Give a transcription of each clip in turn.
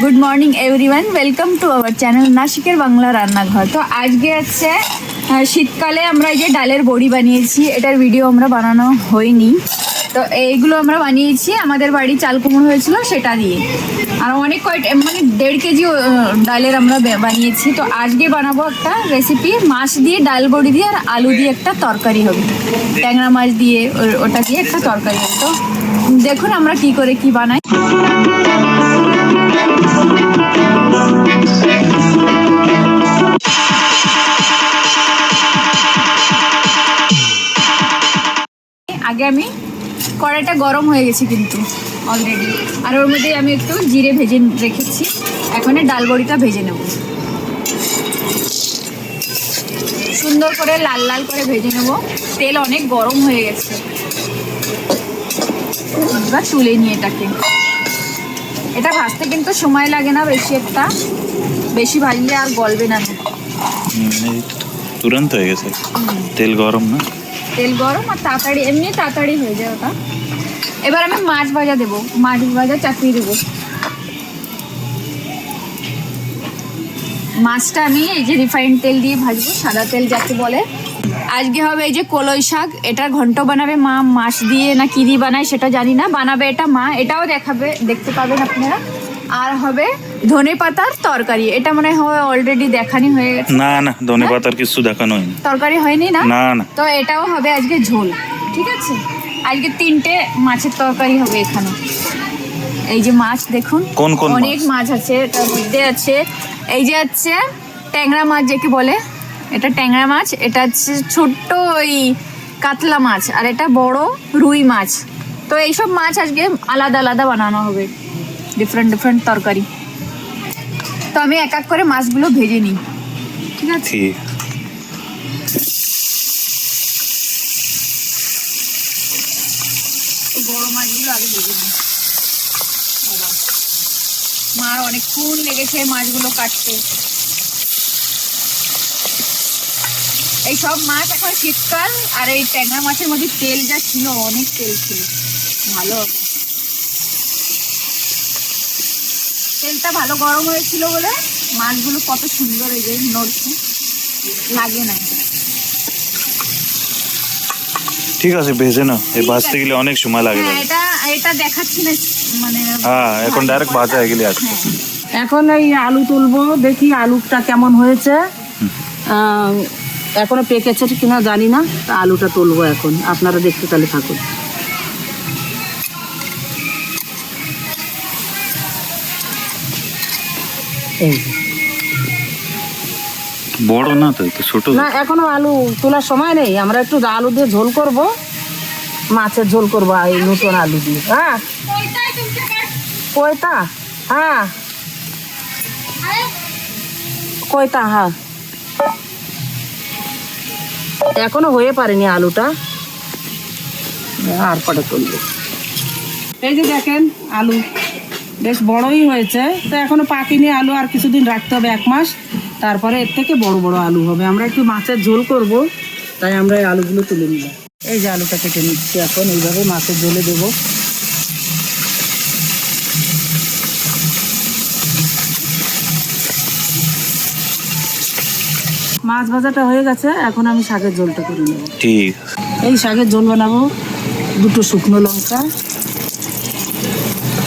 Good morning everyone, welcome to our channel নাসিকের বাংলা রান্নাঘর। তো আজকে হচ্ছে শীতকালে আমরা এই যে ডালের বড়ি বানিয়েছি, এটার ভিডিও আমরা বানানো হয়নি। তো এইগুলো আমরা বানিয়েছি, আমাদের বাড়ি চাল কুমড়ো হয়েছিল সেটা দিয়ে, আর অনেক কয়টা মানে 1.5 কেজি ডালের আমরা বানিয়েছি। তো আজকে বানাবো একটা রেসিপি, মাছ দিয়ে ডাল বড়ি দিয়ে আর আলু দিয়ে একটা তরকারি হবে, ট্যাংরা মাছ দিয়ে ওটা দিয়ে একটা তরকারি হবে। তো দেখুন আমরা কি করে কি বানাই। আগে আমি কড়াইটা গরম হয়ে গেছে কিন্তু অলরেডি, আর ওর মধ্যে আমি একটু জিরে ভেজে রেখেছি। এখন ডাল বড়িটা ভেজে নেব, সুন্দর করে লাল লাল করে ভেজে নেব। তেল অনেক গরম হয়ে গেছে, এবার তুলে নিয়ে এটা ভাজতে কিন্তু সময় লাগে না বেশি, একটা বেশি ভাজলে আর গলবে না। তুরন্ত হয়ে গেছে, তেল গরম না, তেল গরম আর তাড়াতাড়ি, এমনি তাড়াতাড়ি হয়ে যায় ওটা। এবার আমি মাছ ভাজা দেবো, মাছ ভাজা চাপিয়ে দেবো। মাছটা আমি এই যে রিফাইন্ড তেল দিয়ে ভাজবো, সাদা তেল যাকে বলে। আজকে হবে এই যে কলই শাক, এটা ঘন্ট বানাবে মা, মাছ দিয়ে না কি দিয়ে বানায় সেটা জানি না, বানাবে এটা মা, এটাও দেখতে পাবেন আপনারা। আর হবে ধনে পাতার তরকারি, এটা মনে হয় অলরেডি দেখানি হয়ে গেছে। না না, ধনে পাতার কিছু দেখানো হয়নি, তরকারি হয়নি না না না। তো এটাও হবে আজকে ঝোল, ঠিক আছে। আজকে 3টে মাছের তরকারি হবে এখানে। এই যে মাছ দেখুন, কোন কোন অনেক মাছ আছে, তার মধ্যে আছে এই যে হচ্ছে ট্যাংরা মাছ যাকে বলে, এটা ট্যাংরা মাছ, এটা হচ্ছে ছোট্ট ওই কাতলা মাছ, আর এটা বড় রুই মাছ। তো এইসব মাছ আজকে আলাদা আলাদা বানানো হবে, ডিফারেন্ট ডিফারেন্ট তরকারি। তো আমি এক এক করে মাছগুলো ভেজে নিই, ঠিক আছে। বড় মাছগুলো আগে ভেজে নিই। মার অনেকক্ষণ লেগেছে মাছগুলো কাটতে। এই সব মাছ এখন শীতকাল, আর এই ট্যাংরা মাছের মধ্যে তেল যা ছিল, অনেক তেল ছিল, ভালো তেলটা ভালো গরম হয়েছিল বলে মাছগুলো কত সুন্দর এই যে নড়ছে, লাগে না। ঠিক আছে, ভেজে না, এই ভাজতে গেলে অনেক সময় লাগে। হ্যাঁ, এটা দেখাচ্ছি না, মানে হ্যাঁ, এখন ডাইরেক্ট ভাজা হয়ে গেলে আছে। এখন এই আলু তুলবো, দেখি আলুটা কেমন হয়েছে, এখনো পেকেছে কিনা জানি না। আলুটা তুলবো এখন, আপনারা দেখতে তাহলে থাকুন। এই বড় না তো, ছোট না, এখনো আলু তোলার সময় নেই, আমরা একটু আলু দিয়ে ঝোল করব, মাছের ঝোল করবো এই নতুন আলু দিয়ে। হ্যাঁ কয়টা, হ্যাঁ কয়টা, হ্যাঁ এখনো হয়ে পারেনি আলুটা, আর কটা তুলবো। এই যে দেখেন আলু বেশ বড়ই হয়েছে, তো এখনো পাকেনি আলু, আর কিছুদিন রাখতে হবে, 1 মাস, তারপরে এর থেকে বড় বড় আলু হবে। আমরা একটু মাছের ঝোল করব, তাই আমরা এই আলুগুলো তুলে নিলাম। এই যে আলুটা কেটে নিচ্ছি, এখন এইভাবে মাছের ঝোলে দেবো। মাছ ভাজাটা হয়ে গেছে, এখন আমি শাকের ঝোলটা করে নেব। ঠিক, এই শাকের ঝোল বানাবো, 2টো শুকনো লঙ্কা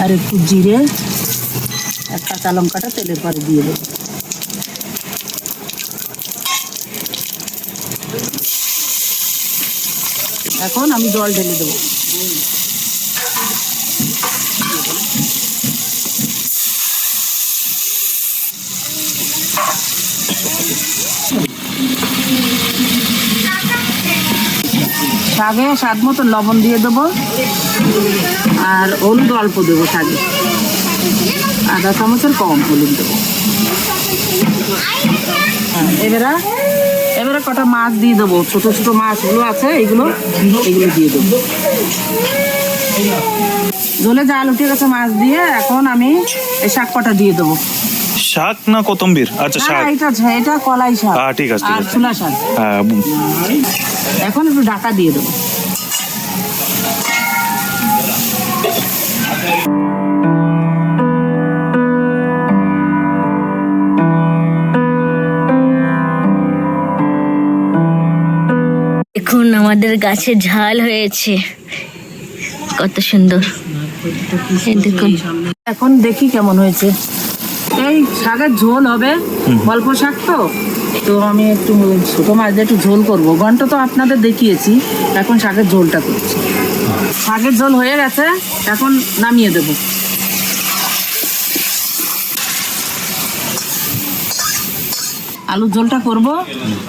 আর একটু জিরে আর কাঁচা লঙ্কাটা তেলের পরে দিয়ে দেবো। এখন আমি জল ঢেলে দেবো। শাকে স্বাদ মতো লবণ দিয়ে দেবো, আর হলুদ অল্প দেবো শাকে, 1/2 চামচের কম হলুদ দেবো। হ্যাঁ, এবারে কটা মাছ দিয়ে দেবো, ছোট ছোট মাছগুলো আছে এগুলো দিয়ে দেবো। ঝোলে জাল উঠে গেছে মাছ দিয়ে, এখন আমি এই শাক কটা দিয়ে দেবো। শাক না কোতম্বির? আচ্ছা, শাক, এটা কলাই শাক। হ্যাঁ ঠিক আছে, আর ছোলা শাক। হ্যাঁ, এখন একটু ঢাকা দিয়ে দেবো। আমাদের গাছে ঝাল হয়েছে, কত সুন্দর। এই দেখুন, এখন দেখি কেমন হয়েছে। এই শাকের ঝোল হবে, অল্প শাক তো, তো আমি একটু ছোটো মাছ দিয়ে একটু ঝোল করবো। ঘন্ট তো আপনাদের দেখিয়েছি, এখন শাকের ঝোলটা করছি। শাকের ঝোল হয়ে গেছে, এখন নামিয়ে দেবো। আলুর ঝোলটা করব,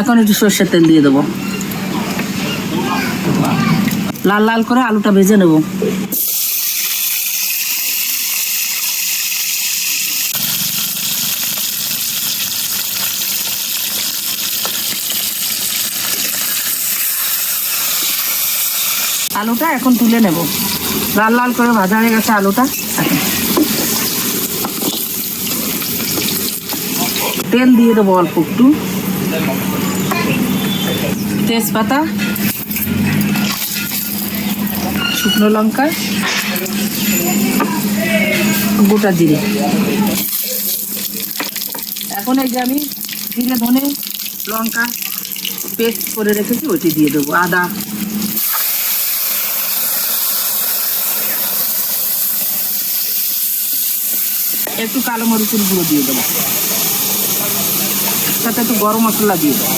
এখন একটু সর্ষের তেল দিয়ে দেবো। লাল লাল করে আলুটা ভেজে নেব। আলুটা এখন তুলে নেব, লাল লাল করে ভাজা হয়ে গেছে আলুটা। তেল দিয়ে দেবো অল্প একটু, তেজপাতা, শুকনো লঙ্কা, গোটা জিরে। এখন এই যে আমি জিরে ধনে লঙ্কা পেস্ট করে রেখেছি ওইটি দিয়ে দেবো। আদা, একটু কালো মরিচের গুঁড়ো দিয়ে দেবো, সাথে একটু গরম মশলা দিয়ে দেবো।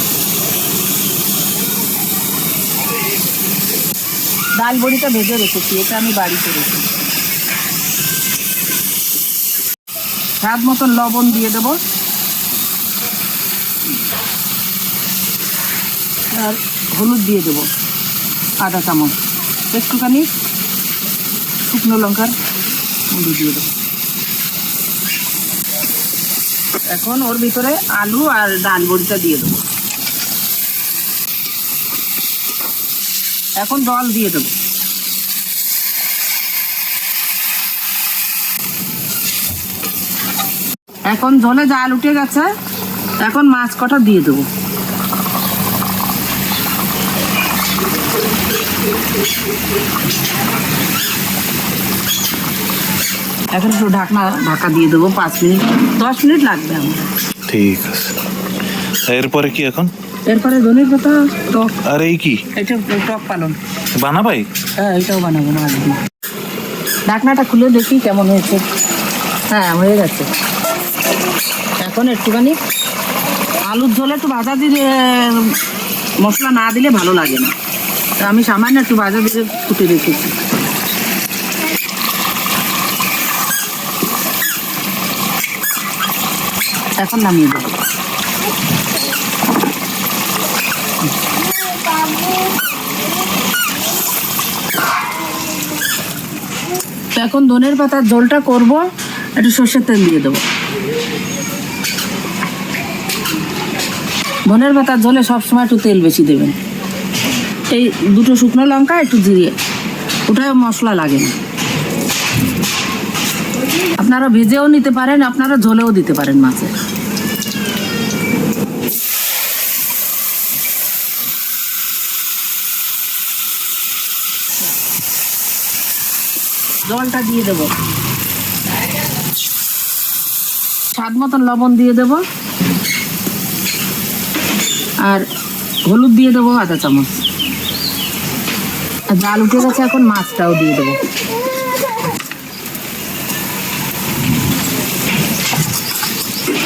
ডাল বড়িটা ভেজে রেখেছি, এটা আমি বাড়িতে রেখেছি। স্বাদ মতন লবণ দিয়ে দেবো, আর হলুদ দিয়ে দেবো আধা চামচ, একটুখানি শুকনো লঙ্কার গুঁড়ো দিয়ে দেবো। এখন ওর ভিতরে আলু আর ডাল বড়িটা দিয়ে দেবো। এখন জল দিয়ে দেবো। এখন জলে জাল উঠে গেছে, এখন মাছ কটা দিয়ে দেবো। এখন একটু ঢাকা দিয়ে দেবো 5 মিনিট, 10 মিনিট লাগবে আমার। ঠিক আছে, এরপরে কি এখন? এরপরে ধনের পাতা, টক। আর এই কি? এটা টক পালন বানাবাই? হ্যাঁ, এটাও বানাবো মাছ দিয়ে। ঢাকনাটা খুলে দেখি কেমন হয়েছে। হ্যাঁ, হয়ে গেছে। এখন একটুখানি আলুর ঝোলে একটু ভাজা দিয়ে মশলা না দিলে ভালো লাগে না, তা আমি সামান্য একটু ভাজা দিয়ে ফুটে রেখেছি। এখন নামিয়ে দেবো। এখন ধনের পাতার ঝোলটা করব, একটু সর্ষের তেল দিয়ে দেবো। ধনের পাতার ঝোলে সবসময় একটু তেল বেশি দেবেন। এই দুটো শুকনো লঙ্কা, একটু জিরে, ওটাও মশলা লাগে না। আপনারা ভেজেও নিতে পারেন, আপনারা ঝোলেও দিতে পারেন মাছে। জলটা দিয়ে দেবো, স্বাদ মতন লবণ দিয়ে দেবো, আর হলুদ দিয়ে দেবো আধা চামচ। আর জাল উঠে গেছে, এখন মাছটাও দিয়ে দেবো।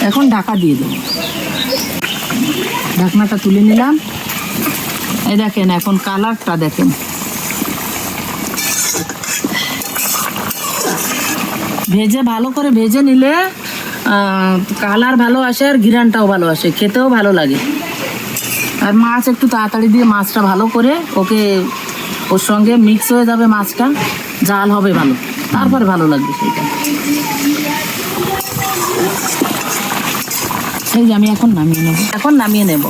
এখন ঢাকা দিয়ে দেবো। ঢাকনাটা তুলে নিলাম। এই দেখেন, এখন কালারটা দেখেন। ভেজে ভালো করে ভেজে নিলে কালার ভালো আসে, আর ঘিরানটাও ভালো আসে, খেতেও ভালো লাগে। আর মাছ একটু তাড়াতাড়ি দিয়ে মাছটা ভালো করে ওকে ওর সঙ্গে মিক্স হয়ে যাবে, মাছটা জাল হবে ভালো, তারপরে ভালো লাগবে সেটা। এই যে আমি এখন নামিয়ে নেব।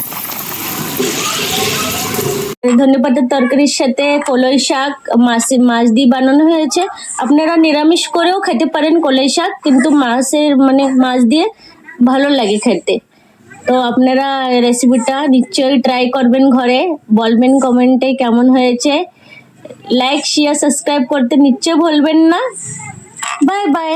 ধনেপাতার তরকারির সাথে কলই শাক মাছ দিয়ে বানানো হয়েছে। আপনারা নিরামিষ করেও খেতে পারেন কলই শাক, কিন্তু মাছ দিয়ে ভালো লাগে খেতে। তো আপনারা রেসিপিটা নিশ্চয়ই ট্রাই করবেন ঘরে, বলবেন কমেন্টে কেমন হয়েছে। লাইক শেয়ার সাবস্ক্রাইব করতে নিশ্চয়ই ভুলবেন না। Bye bye.